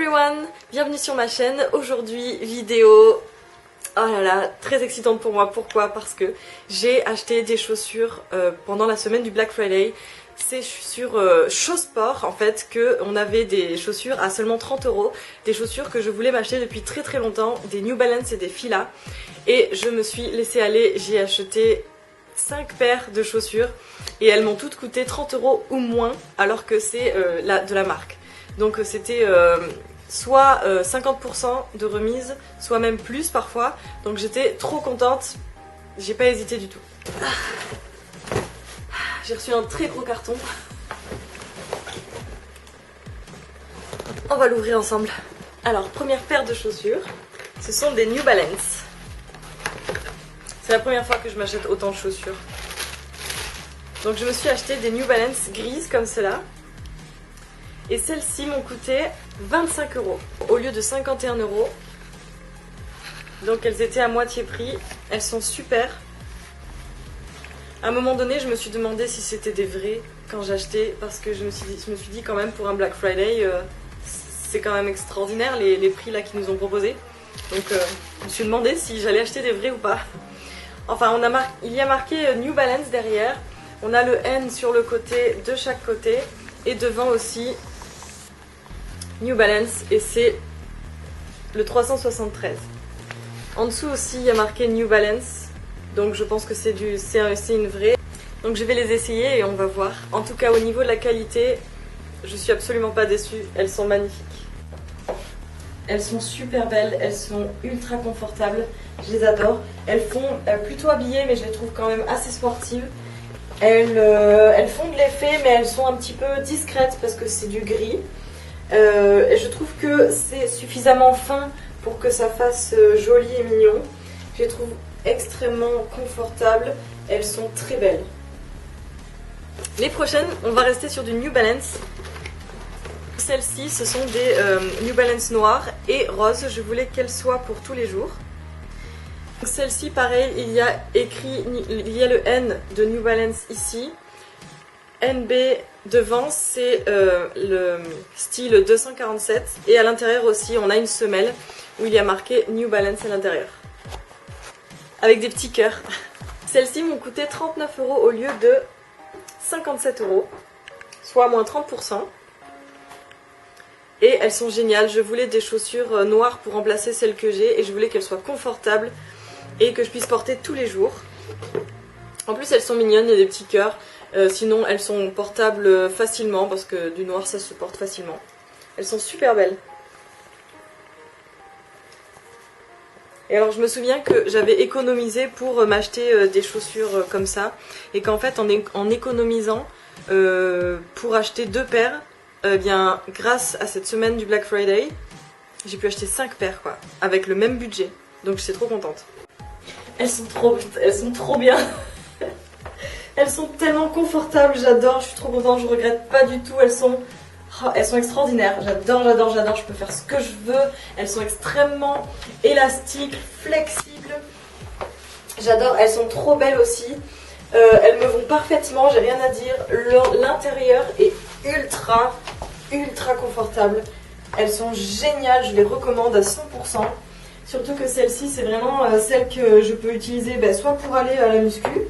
everyone, bienvenue sur ma chaîne. Aujourd'hui vidéo, oh là là, très excitante pour moi. Pourquoi? Parce que j'ai acheté des chaussures pendant la semaine du Black Friday. C'est sur Showsport en fait qu'on avait des chaussures à seulement 30 €. Des chaussures que je voulais m'acheter depuis très longtemps, des New Balance et des Fila. Et je me suis laissée aller, j'ai acheté 5 paires de chaussures et elles m'ont toutes coûté 30 € ou moins alors que c'est de la marque. Donc c'était soit 50% de remise, soit même plus parfois. Donc j'étais trop contente, j'ai pas hésité du tout. J'ai reçu un très gros carton. On va l'ouvrir ensemble. Alors, première paire de chaussures, ce sont des New Balance. C'est la première fois que je m'achète autant de chaussures. Donc je me suis acheté des New Balance grises comme cela. Et celles-ci m'ont coûté 25 € au lieu de 51 €. Donc elles étaient à moitié prix. Elles sont super. À un moment donné, je me suis demandé si c'était des vrais quand j'achetais, parce que je me suis dit quand même pour un Black Friday, c'est quand même extraordinaire les prix là qu'ils nous ont proposés. Donc je me suis demandé si j'allais acheter des vrais ou pas. Enfin, il y a marqué New Balance derrière. On a le N sur le côté, de chaque côté, et devant aussi New Balance, et c'est le 373. En dessous aussi, il y a marqué New Balance. Donc je pense que c'est une vraie. Donc je vais les essayer et on va voir. En tout cas au niveau de la qualité, je suis absolument pas déçue. Elles sont magnifiques. Elles sont super belles, elles sont ultra confortables. Je les adore. Elles font plutôt habillées mais je les trouve quand même assez sportives. Elles font de l'effet mais elles sont un petit peu discrètes parce que c'est du gris. Et je trouve que c'est suffisamment fin pour que ça fasse joli et mignon. Je les trouve extrêmement confortables, elles sont très belles. Les prochaines, on va rester sur du New Balance. Celles-ci, ce sont des New Balance noires et roses. Je voulais qu'elles soient pour tous les jours. Celle-ci, pareil, il y a le N de New Balance ici. NB devant, c'est le style 247. Et à l'intérieur aussi, on a une semelle où il y a marqué New Balance à l'intérieur. Avec des petits cœurs. Celles-ci m'ont coûté 39 € au lieu de 57 €, soit moins 30%. Et elles sont géniales. Je voulais des chaussures noires pour remplacer celles que j'ai et je voulais qu'elles soient confortables et que je puisse porter tous les jours. En plus, elles sont mignonnes, il y a des petits cœurs. Sinon, elles sont portables facilement parce que du noir, ça se porte facilement. Elles sont super belles. Et alors je me souviens que j'avais économisé pour m'acheter des chaussures comme ça. Et qu'en fait en économisant pour acheter 2 paires, bien grâce à cette semaine du Black Friday, j'ai pu acheter 5 paires quoi, avec le même budget. Donc j'étais trop contente. Elles sont trop bien. Elles sont tellement confortables, j'adore, je suis trop contente, je regrette pas du tout, elles sont extraordinaires, j'adore, je peux faire ce que je veux. Elles sont extrêmement élastiques, flexibles. J'adore, elles sont trop belles aussi. Elles me vont parfaitement, j'ai rien à dire. L'intérieur est ultra confortable. Elles sont géniales, je les recommande à 100%. Surtout que celle-ci, c'est vraiment celle que je peux utiliser soit pour aller à la muscu,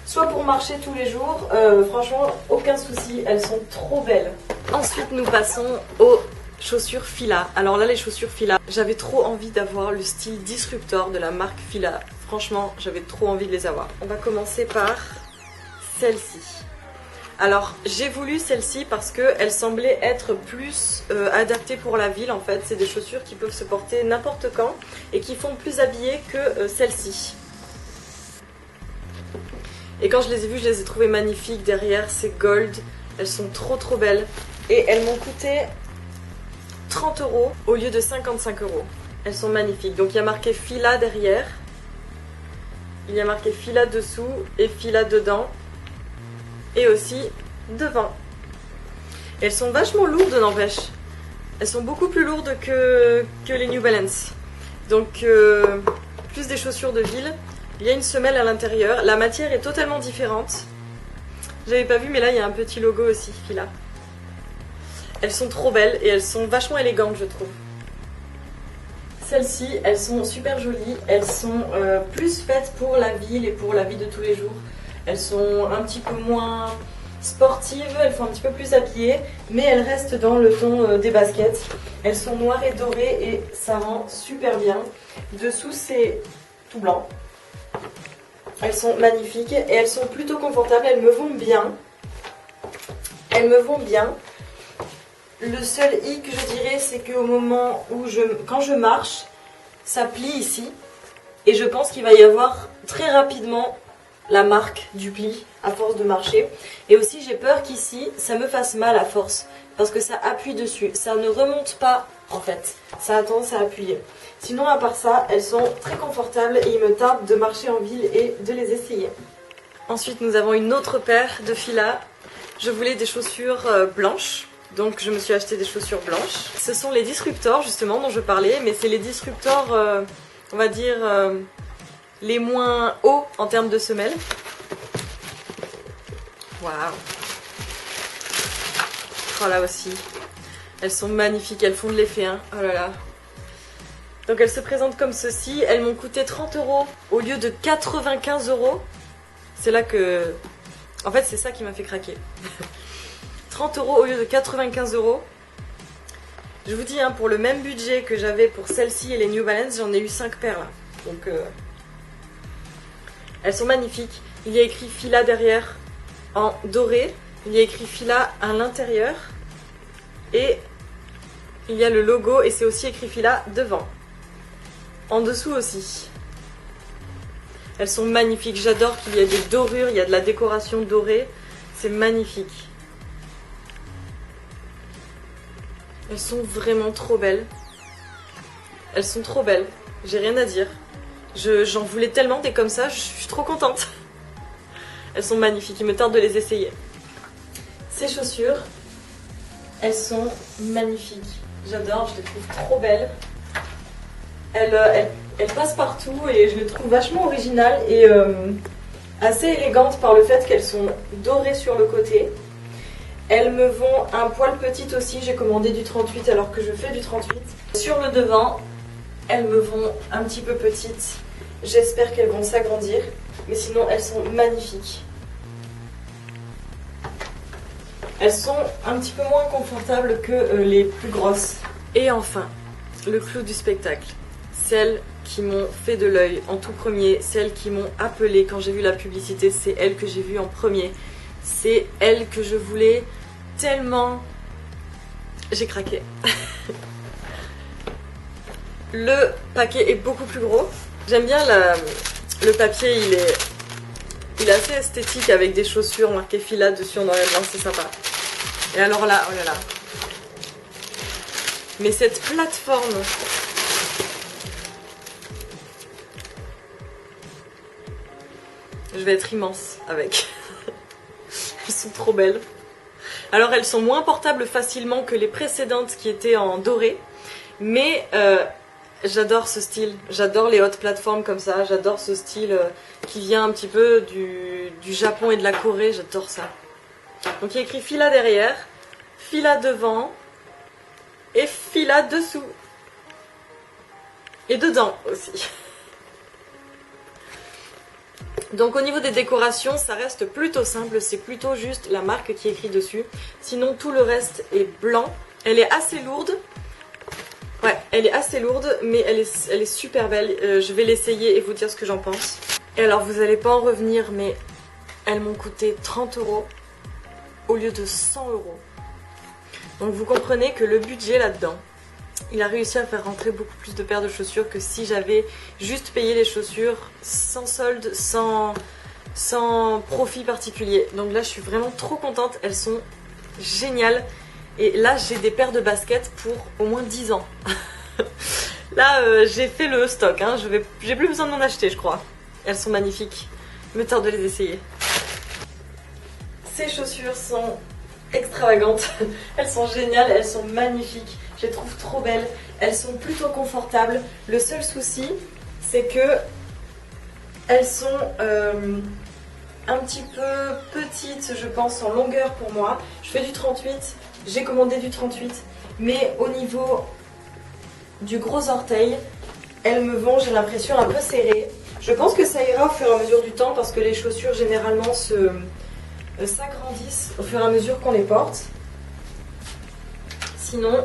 soit pour marcher tous les jours. Franchement, aucun souci, elles sont trop belles. Ensuite, nous passons aux chaussures Fila. Alors là, les chaussures Fila, j'avais trop envie d'avoir le style Disruptor de la marque Fila. Franchement, j'avais trop envie de les avoir. On va commencer par celle-ci. Alors, j'ai voulu celle-ci parce qu'elle semblait être plus adaptée pour la ville en fait. C'est des chaussures qui peuvent se porter n'importe quand et qui font plus habillées que celle-ci. Et quand je les ai vues, je les ai trouvées magnifiques. Derrière, c'est gold. Elles sont trop belles. Et elles m'ont coûté 30 € au lieu de 55 €. Elles sont magnifiques. Donc il y a marqué Fila derrière. Il y a marqué Fila dessous et Fila dedans. Et aussi devant. Et elles sont vachement lourdes n'empêche. Elles sont beaucoup plus lourdes que les New Balance. Donc plus des chaussures de ville. Il y a une semelle à l'intérieur. La matière est totalement différente. J'avais pas vu mais là il y a un petit logo aussi Fila. Elles sont trop belles et elles sont vachement élégantes je trouve. celles-ci, elles sont super jolies. Elles sont plus faites pour la ville et pour la vie de tous les jours. Elles sont un petit peu moins sportives, elles font un petit peu plus habillées, mais elles restent dans le ton des baskets. Elles sont noires et dorées et ça rend super bien. Dessous, c'est tout blanc. Elles sont magnifiques et elles sont plutôt confortables, elles me vont bien. Elles me vont bien. Le seul hic que je dirais, c'est qu'au moment où quand je marche, ça plie ici. Et je pense qu'il va y avoir très rapidement la marque du pli à force de marcher. Et aussi j'ai peur qu'ici, ça me fasse mal à force. Parce que ça appuie dessus. Ça ne remonte pas en fait. Ça a tendance à appuyer. Sinon à part ça, elles sont très confortables et il me tarde de marcher en ville et de les essayer. Ensuite nous avons une autre paire de Fila. Je voulais des chaussures blanches. Donc je me suis acheté des chaussures blanches. Ce sont les Disruptors justement dont je parlais, mais c'est les Disruptors, on va dire, les moins hauts en termes de semelles. Waouh! Oh là aussi, elles sont magnifiques, elles font de l'effet, hein. Oh là là. Donc elles se présentent comme ceci, elles m'ont coûté 30 € au lieu de 95 €. C'est là que... En fait c'est ça qui m'a fait craquer. 30 € au lieu de 95 €. Je vous dis, hein, pour le même budget que j'avais pour celle-ci et les New Balance, j'en ai eu 5 paires là. Donc elles sont magnifiques. Il y a écrit Fila derrière en doré. Il y a écrit Fila à l'intérieur. Et il y a le logo et c'est aussi écrit Fila devant. En dessous aussi. Elles sont magnifiques. J'adore qu'il y ait des dorures, il y a de la décoration dorée. C'est magnifique. Elles sont vraiment trop belles. Elles sont trop belles. J'ai rien à dire. J'en voulais tellement des comme ça, je suis trop contente. Elles sont magnifiques, il me tarde de les essayer. Ces chaussures, elles sont magnifiques. J'adore, je les trouve trop belles. Elles passent partout et je les trouve vachement originales et assez élégantes par le fait qu'elles sont dorées sur le côté. Elles me vont un poil petite aussi, j'ai commandé du 38 alors que je fais du 38. Sur le devant, elles me vont un petit peu petites. J'espère qu'elles vont s'agrandir, mais sinon elles sont magnifiques. Elles sont un petit peu moins confortables que les plus grosses. Et enfin, le clou du spectacle. Celles qui m'ont fait de l'œil en tout premier, celles qui m'ont appelé quand j'ai vu la publicité, c'est elles que j'ai vues en premier. C'est elles que je voulais tellement... J'ai craqué. Le paquet est beaucoup plus gros. J'aime bien le papier, il est assez esthétique avec des chaussures marquées Fila dessus en noir et blanc, c'est sympa. Et alors là, oh là là. Mais cette plateforme... Je vais être immense avec. Elles sont trop belles. Alors elles sont moins portables facilement que les précédentes qui étaient en doré. Mais j'adore ce style. J'adore les hautes plateformes comme ça. J'adore ce style qui vient un petit peu du Japon et de la Corée. J'adore ça. Donc il y a écrit Fila derrière, Fila devant et Fila dessous. Et dedans aussi. Donc au niveau des décorations, ça reste plutôt simple, c'est plutôt juste la marque qui est écrite dessus. Sinon tout le reste est blanc. Elle est assez lourde. Ouais, elle est assez lourde, mais elle est super belle. Je vais l'essayer et vous dire ce que j'en pense. Et alors vous n'allez pas en revenir, mais elles m'ont coûté 30 € au lieu de 100 €. Donc vous comprenez que le budget là-dedans, il a réussi à faire rentrer beaucoup plus de paires de chaussures que si j'avais juste payé les chaussures sans solde, sans profit particulier. Donc là je suis vraiment trop contente, elles sont géniales. Et là j'ai des paires de baskets pour au moins 10 ans. Là j'ai fait le stock, hein. J'ai plus besoin d'en acheter je crois. Elles sont magnifiques, il me tarde de les essayer. Ces chaussures sont extravagantes, elles sont géniales, elles sont magnifiques. Je les trouve trop belles, elles sont plutôt confortables. Le seul souci, c'est que elles sont un petit peu petites, je pense, en longueur pour moi. Je fais du 38, j'ai commandé du 38, mais au niveau du gros orteil. Elles me vont, j'ai l'impression, un peu serrées. Je pense que ça ira au fur et à mesure du temps parce que les chaussures généralement s'agrandissent au fur et à mesure qu'on les porte. Sinon,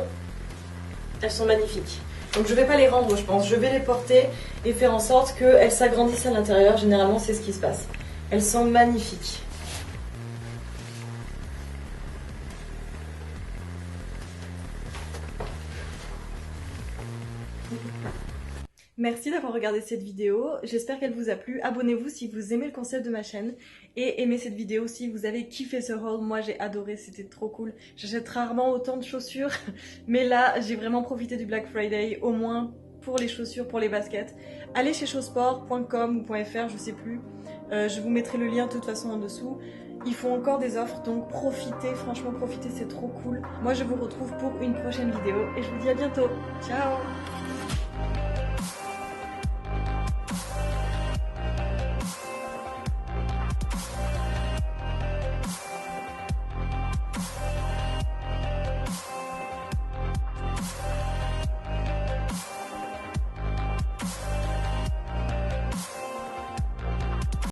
elles sont magnifiques. Donc je vais pas les rendre, je pense. Je vais les porter et faire en sorte qu'elles s'agrandissent à l'intérieur. Généralement, c'est ce qui se passe. Elles sont magnifiques. Merci d'avoir regardé cette vidéo, j'espère qu'elle vous a plu. Abonnez-vous si vous aimez le concept de ma chaîne et aimez cette vidéo si vous avez kiffé ce haul. Moi j'ai adoré, c'était trop cool. J'achète rarement autant de chaussures, mais là j'ai vraiment profité du Black Friday, au moins pour les chaussures, pour les baskets. Allez chez chausport.com ou .fr, je sais plus. Je vous mettrai le lien de toute façon en dessous. Ils font encore des offres, donc profitez, franchement profitez, c'est trop cool. Moi je vous retrouve pour une prochaine vidéo et je vous dis à bientôt. Ciao!